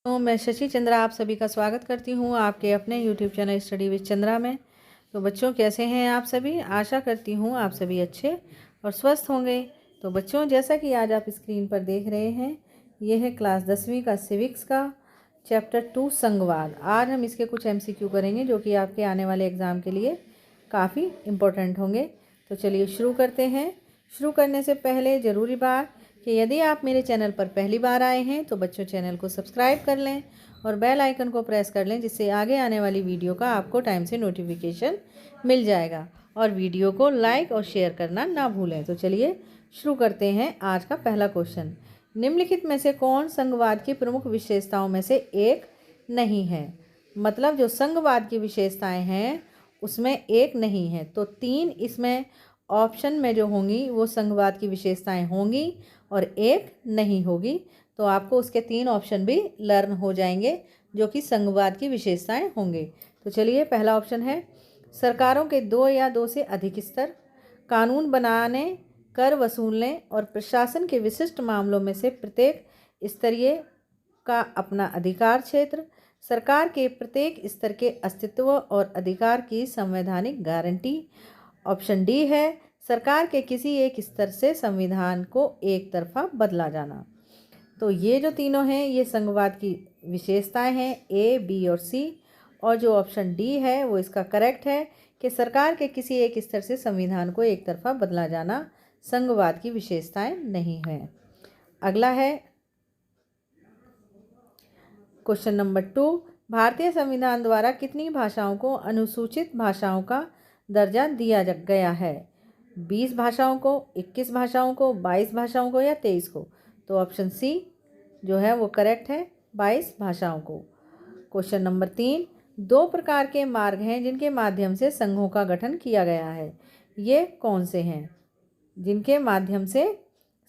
तो मैं शशि चंद्रा आप सभी का स्वागत करती हूँ आपके अपने YouTube channel study with Chandra में। तो बच्चों कैसे हैं आप सभी। आशा करती हूँ आप सभी अच्छे और स्वस्थ होंगे। तो बच्चों जैसा कि आज आप स्क्रीन पर देख रहे हैं, यह है क्लास 10वीं का सिविक्स का चैप्टर 2 संघवाद। आज हम इसके कुछ MCQ करेंगे जो कि आपके आने वाले एग्ज़ाम के लिए काफ़ी इम्पोर्टेंट होंगे। तो चलिए शुरू करते हैं। शुरू करने से पहले ज़रूरी बात कि यदि आप मेरे चैनल पर पहली बार आए हैं तो बच्चों चैनल को सब्सक्राइब कर लें और बेल आइकन को प्रेस कर लें, जिससे आगे आने वाली वीडियो का आपको टाइम से नोटिफिकेशन मिल जाएगा। और वीडियो को लाइक और शेयर करना ना भूलें। तो चलिए शुरू करते हैं आज का पहला क्वेश्चन। निम्नलिखित में से कौन संघवाद की प्रमुख विशेषताओं में से एक नहीं है। मतलब जो संघवाद की विशेषताएं हैं उसमें एक नहीं है। तो 3 इसमें ऑप्शन में जो होंगी वो संघवाद की विशेषताएं होंगी और एक नहीं होगी। तो आपको उसके 3 ऑप्शन भी लर्न हो जाएंगे जो कि संघवाद की विशेषताएं होंगे। तो चलिए पहला ऑप्शन है सरकारों के 2 या 2 से अधिक स्तर, कानून बनाने, कर वसूलने और प्रशासन के विशिष्ट मामलों में से प्रत्येक स्तरीय का अपना अधिकार क्षेत्र, सरकार के प्रत्येक स्तर के अस्तित्व और अधिकार की संवैधानिक गारंटी। ऑप्शन डी है सरकार के किसी एक स्तर से संविधान को एक तरफा बदला जाना। तो ये जो तीनों हैं ये संघवाद की विशेषताएं हैं, ए, बी और सी। और जो ऑप्शन डी है वो इसका करेक्ट है कि सरकार के किसी एक स्तर से संविधान को एक तरफा बदला जाना संघवाद की विशेषताएं नहीं है। अगला है क्वेश्चन नंबर 2। भारतीय संविधान द्वारा कितनी भाषाओं को अनुसूचित भाषाओं का दर्जा दिया गया है। 20 भाषाओं को, 21 भाषाओं को, 22 भाषाओं को या 23 को। तो ऑप्शन सी जो है वो करेक्ट है, 22 भाषाओं को। Question number 3। 2 प्रकार के मार्ग हैं जिनके माध्यम से संघों का गठन किया गया है। ये कौन से हैं जिनके माध्यम से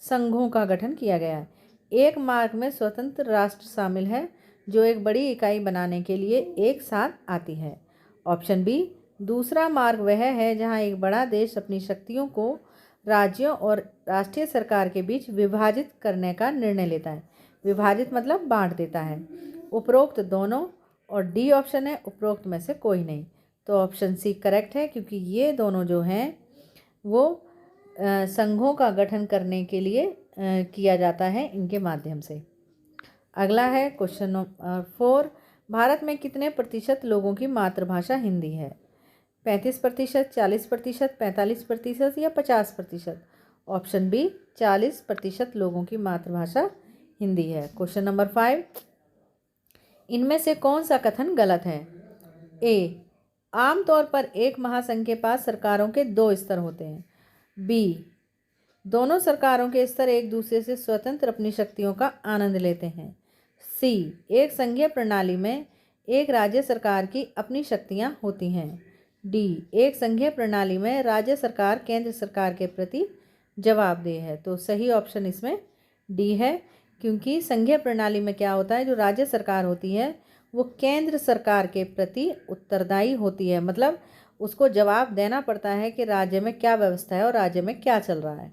संघों का गठन किया गया है। एक मार्ग में स्वतंत्र राष्ट्र शामिल है जो एक बड़ी इकाई बनाने के लिए एक साथ आती है। ऑप्शन बी दूसरा मार्ग वह है जहां एक बड़ा देश अपनी शक्तियों को राज्यों और राष्ट्रीय सरकार के बीच विभाजित करने का निर्णय लेता है। विभाजित मतलब बांट देता है। उपरोक्त दोनों। और डी ऑप्शन है उपरोक्त में से कोई नहीं। तो ऑप्शन सी करेक्ट है क्योंकि ये दोनों जो हैं वो संघों का गठन करने के लिए किया जाता है इनके माध्यम से। अगला है क्वेश्चन नंबर 4। भारत में कितने प्रतिशत लोगों की मातृभाषा हिंदी है। 35%, 40%, 45% या 50%। ऑप्शन बी 40% लोगों की मातृभाषा हिंदी है। Question number 5। इनमें से कौन सा कथन गलत है। ए आमतौर पर एक महासंघ के पास सरकारों के 2 स्तर होते हैं। बी दोनों सरकारों के स्तर एक दूसरे से स्वतंत्र अपनी शक्तियों का आनंद लेते हैं। सी एक संघीय प्रणाली में एक राज्य सरकार की अपनी शक्तियां होती हैं। डी एक संघीय प्रणाली में राज्य सरकार केंद्र सरकार के प्रति जवाबदेह है। तो सही ऑप्शन इसमें डी है क्योंकि संघीय प्रणाली में क्या होता है, जो राज्य सरकार होती है वो केंद्र सरकार के प्रति उत्तरदायी होती है। मतलब उसको जवाब देना पड़ता है कि राज्य में क्या व्यवस्था है और राज्य में क्या चल रहा है।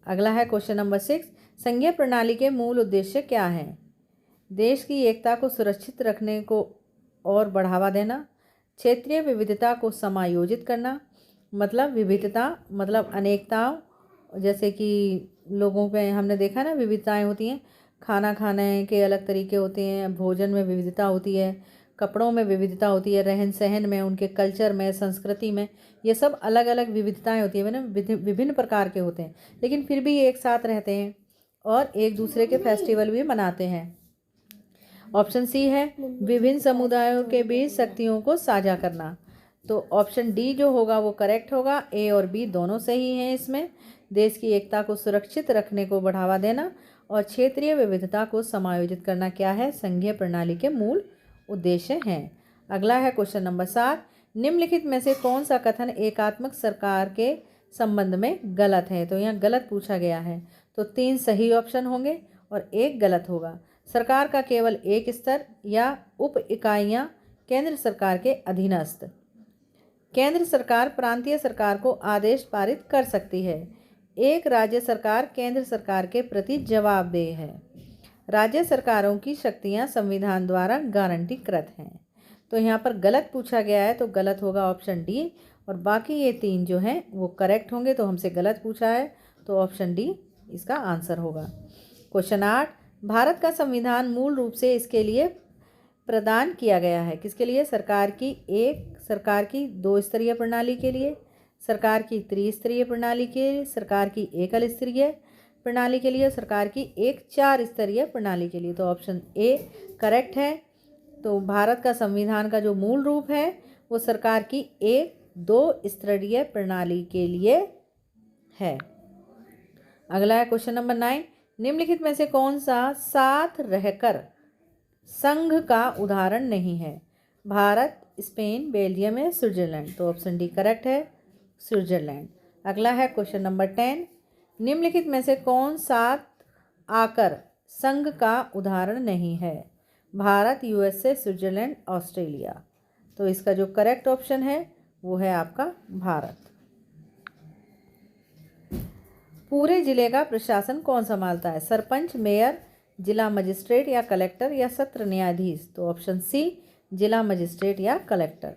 अगला है क्वेश्चन नंबर 6। संघीय प्रणाली के मूल उद्देश्य क्या हैं। देश की एकता को सुरक्षित रखने को और बढ़ावा देना, क्षेत्रीय विविधता को समायोजित करना, मतलब विविधता मतलब अनेकताओं, जैसे कि लोगों पे हमने देखा ना विविधताएं होती हैं, खाना खाने के अलग तरीके होते हैं, भोजन में विविधता होती है, कपड़ों में विविधता होती है, रहन सहन में, उनके कल्चर में, संस्कृति में, ये सब अलग अलग विविधताएं होती है ना, विभिन्न प्रकार के होते हैं, लेकिन फिर भी एक साथ रहते हैं और एक दूसरे के फेस्टिवल भी मनाते हैं। ऑप्शन सी है विभिन्न समुदायों के बीच शक्तियों को साझा करना। तो ऑप्शन डी जो होगा वो करेक्ट होगा। ए और बी दोनों सही हैं। इसमें देश की एकता को सुरक्षित रखने को बढ़ावा देना और क्षेत्रीय विविधता को समायोजित करना क्या है, संघीय प्रणाली के मूल उद्देश्य हैं। अगला है क्वेश्चन नंबर 7। निम्नलिखित में से कौन सा कथन एकात्मक सरकार के संबंध में गलत है। तो यहाँ गलत पूछा गया है, तो 3 सही ऑप्शन होंगे और 1 गलत होगा। सरकार का केवल एक स्तर या उप इकाइयाँ केंद्र सरकार के अधीनस्थ। केंद्र सरकार प्रांतीय सरकार को आदेश पारित कर सकती है। एक राज्य सरकार केंद्र सरकार के प्रति जवाबदेह है। राज्य सरकारों की शक्तियां संविधान द्वारा गारंटीकृत हैं। तो यहाँ पर गलत पूछा गया है तो गलत होगा ऑप्शन डी, और बाकी ये 3 जो हैं वो करेक्ट होंगे। तो हमसे गलत पूछा है तो ऑप्शन डी इसका आंसर होगा। क्वेश्चन 8, भारत का संविधान मूल रूप से इसके लिए प्रदान किया गया है। किसके लिए? सरकार की 2 स्तरीय प्रणाली के लिए, सरकार की त्रिस्तरीय प्रणाली के लिए, सरकार की एकल स्तरीय प्रणाली के लिए, सरकार की एक 4 स्तरीय प्रणाली के लिए। तो ऑप्शन ए करेक्ट है। तो भारत का संविधान का जो मूल रूप है वो सरकार की 1-2 स्तरीय प्रणाली के लिए है। अगला है क्वेश्चन नंबर 9, निम्नलिखित में से कौन सा साथ रहकर संघ का उदाहरण नहीं है? भारत, स्पेन, बेल्जियम या स्विट्जरलैंड। तो ऑप्शन डी करेक्ट है, स्विट्जरलैंड। अगला है क्वेश्चन नंबर 10, निम्नलिखित में से कौन साथ आकर संघ का उदाहरण नहीं है? Bharat, USA, Switzerland, Australia. तो इसका जो करेक्ट ऑप्शन है वो है आपका भारत। पूरे जिले का प्रशासन कौन संभालता है? सरपंच, मेयर, जिला मजिस्ट्रेट या कलेक्टर या सत्र न्यायाधीश। तो ऑप्शन सी जिला मजिस्ट्रेट या कलेक्टर।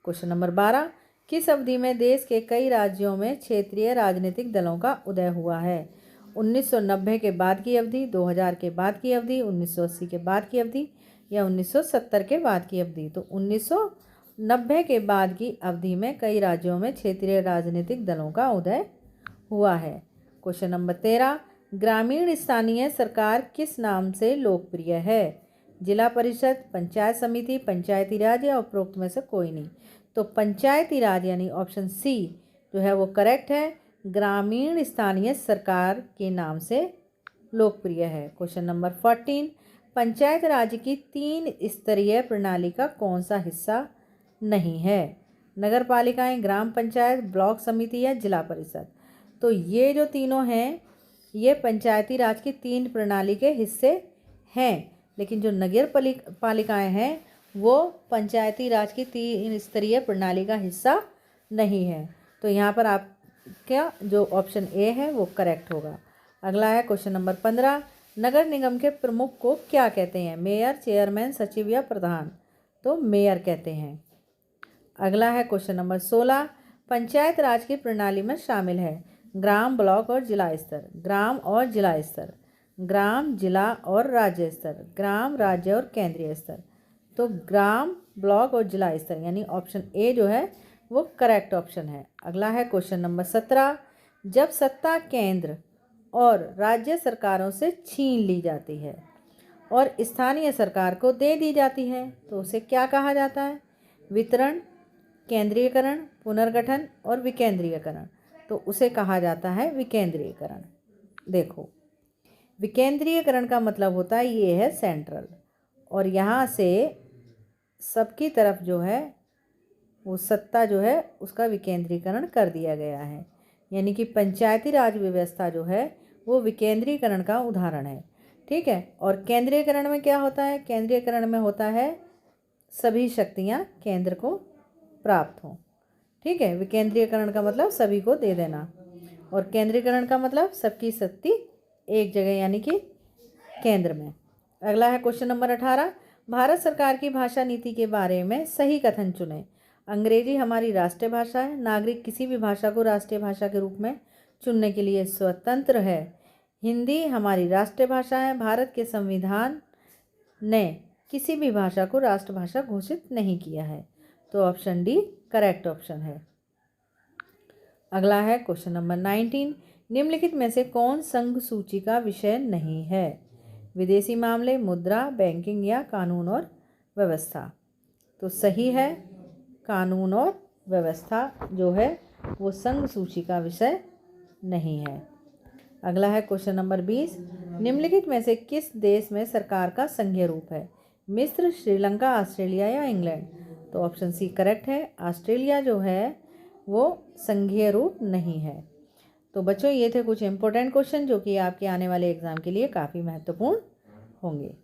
क्वेश्चन नंबर 12, किस अवधि में देश के कई राज्यों में क्षेत्रीय राजनीतिक दलों का उदय हुआ है? 1990 के बाद की अवधि, 2000 के बाद की अवधि, 1980 के बाद की अवधि या 1970 के बाद की अवधि। तो 1990 के बाद की अवधि में कई राज्यों में क्षेत्रीय राजनीतिक दलों का उदय हुआ है। क्वेश्चन नंबर 13, ग्रामीण स्थानीय सरकार किस नाम से लोकप्रिय है? जिला परिषद, पंचायत समिति, पंचायती राज या उपरोक्त में से कोई नहीं। तो पंचायती राज यानी ऑप्शन सी जो है वो करेक्ट है, ग्रामीण स्थानीय सरकार के नाम से लोकप्रिय है। क्वेश्चन नंबर 14, पंचायत राज की 3 स्तरीय प्रणाली का कौन सा हिस्सा नहीं है? नगर पालिकाएं, ग्राम पंचायत, ब्लॉक समिति या जिला परिषद। तो ये जो तीनों हैं ये पंचायती राज की 3 प्रणाली के हिस्से हैं, लेकिन जो नगर पालिकाएं हैं वो पंचायती राज की 3 स्तरीय प्रणाली का हिस्सा नहीं है। तो यहाँ पर आप क्या जो ऑप्शन ए है वो करेक्ट होगा। अगला है क्वेश्चन नंबर 15, नगर निगम के प्रमुख को क्या कहते हैं? मेयर, चेयरमैन, सचिव या प्रधान। तो मेयर कहते हैं। अगला है क्वेश्चन नंबर 16, पंचायत राज की प्रणाली में शामिल है ग्राम, ब्लॉक और जिला स्तर, ग्राम और जिला स्तर, ग्राम, जिला और राज्य स्तर, ग्राम, राज्य और केंद्रीय स्तर। तो ग्राम, ब्लॉक और जिला स्तर यानी ऑप्शन ए जो है वो करेक्ट ऑप्शन है। अगला है क्वेश्चन नंबर 17, जब सत्ता केंद्र और राज्य सरकारों से छीन ली जाती है और स्थानीय सरकार को दे दी जाती है तो उसे क्या कहा जाता है? वितरण, केंद्रीयकरण, पुनर्गठन और विकेंद्रीयकरण। तो उसे कहा जाता है विकेंद्रीयकरण। देखो, विकेंद्रीयकरण का मतलब होता है ये है सेंट्रल, और यहाँ से सबकी तरफ जो है वो सत्ता जो है उसका विकेंद्रीकरण कर दिया गया है। यानी कि पंचायती राज व्यवस्था जो है वो विकेंद्रीकरण का उदाहरण है। ठीक है, और केंद्रीयकरण में क्या होता है? केंद्रीयकरण में होता है सभी शक्तियाँ केंद्र को प्राप्त हों। ठीक है, विकेंद्रीयकरण का मतलब सभी को दे देना, और केंद्रीकरण का मतलब सबकी शक्ति एक जगह यानी कि केंद्र में। अगला है क्वेश्चन नंबर 18, भारत सरकार की भाषा नीति के बारे में सही कथन चुनें। अंग्रेजी हमारी राष्ट्रीय भाषा है, नागरिक किसी भी भाषा को राष्ट्रीय भाषा के रूप में चुनने के लिए स्वतंत्र है, हिंदी हमारी राष्ट्रीय भाषा है, भारत के संविधान ने किसी भी भाषा को राष्ट्रभाषा घोषित नहीं किया है। तो ऑप्शन डी करेक्ट ऑप्शन है। अगला है क्वेश्चन नंबर 19, निम्नलिखित में से कौन संघ सूची का विषय नहीं है? विदेशी मामले, मुद्रा, बैंकिंग या कानून और व्यवस्था। तो सही है, कानून और व्यवस्था जो है वो संघ सूची का विषय नहीं है। अगला है क्वेश्चन नंबर 20, निम्नलिखित में से किस देश में सरकार का संघीय रूप है? मिस्र, श्रीलंका, ऑस्ट्रेलिया या इंग्लैंड। तो ऑप्शन सी करेक्ट है, ऑस्ट्रेलिया जो है वो संघीय रूप नहीं है। तो बच्चों ये थे कुछ इंपॉर्टेंट क्वेश्चन जो कि आपके आने वाले एग्जाम के लिए काफ़ी महत्वपूर्ण होंगे।